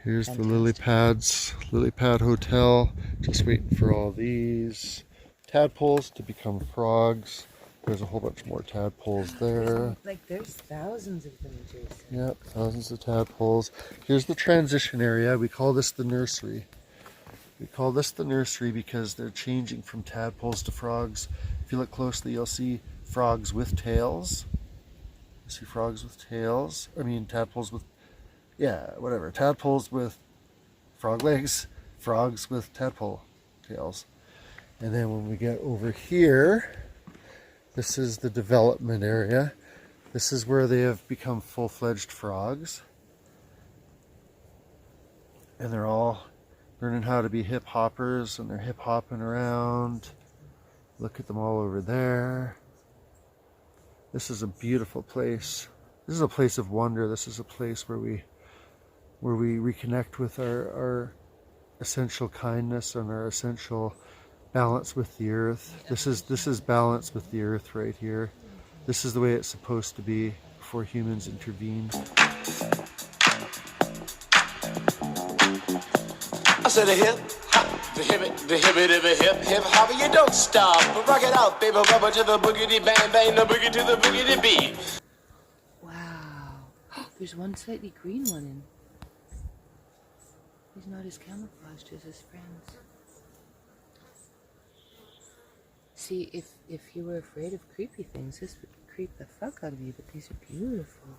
Here's Fantastic. the lily pad hotel. Just waiting for all these tadpoles to become frogs. There's a whole bunch more tadpoles there. There's thousands of them, Jason. Yep, thousands of tadpoles. Here's the transition area. We call this the nursery. We call this the nursery because they're changing from tadpoles to frogs. If you look closely, you'll see frogs with tails. You see frogs with tails. I mean, tadpoles with, yeah, whatever. Tadpoles with frog legs, frogs with tadpole tails. And then when we get over here, this is the development area. This is where they have become full-fledged frogs. And they're all learning how to be hip hoppers, and they're hip hopping around. Look at them all over there. This is a beautiful place. This is a place of wonder. This is a place where we reconnect with our essential kindness and our essential balance with the earth. This is balance with the earth right here. This is the way it's supposed to be before humans intervene. I said a hip hop, the hip hop, you don't stop, but rock it out, baby, rubber to the boogity bang bang, the boogie to the boogity beat. Wow. There's one slightly green one in. He's not as camouflaged as his friends. See, if you were afraid of creepy things, this would creep the fuck out of you, but these are beautiful.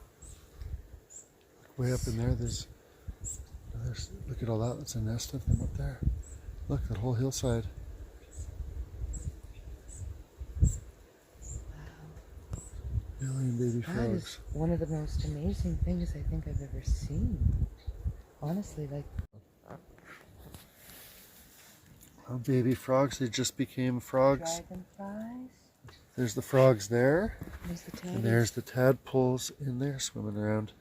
Way up in there, there's look at all that. That's a nest of them up there. Look, that whole hillside. Wow. Million baby That frogs. is one of the most amazing things I think I've ever seen. Honestly, like... Oh, baby frogs, they just became frogs. Dragonflies. There's the frogs there. There's the And there's the tadpoles in there swimming around.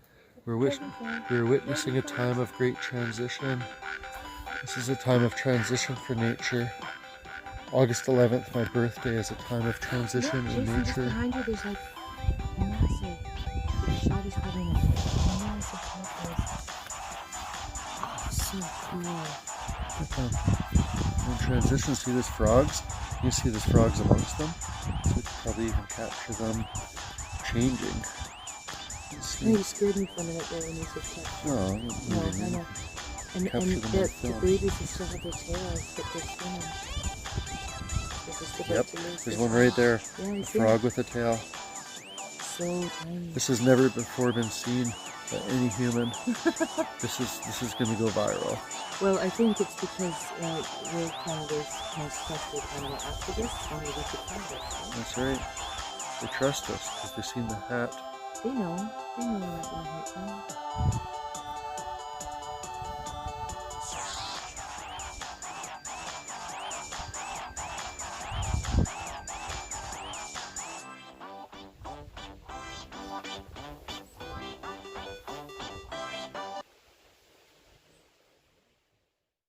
We're witnessing a time of great transition. This is a time of transition for nature. August 11th, my birthday, is a time of transition in Jason, just nature. behind you, there's like massive. The shot is holding a massive tadpoles. Oh, so cool. In transition, see these frogs? You see these frogs amongst them? So we could probably even capture them changing. You scared me for a minute there when you said capture. No, I know. And the babies, they still have their tails, but they're swimming. Yep, there's one right there. Yeah, a frog with a tail. So tiny. This has never before been seen by any human. This is going to go viral. Well, I think it's because we're Canada's most trusted animal activists, and we could find it. Right? That's right. They trust us because they've seen the hat. They know that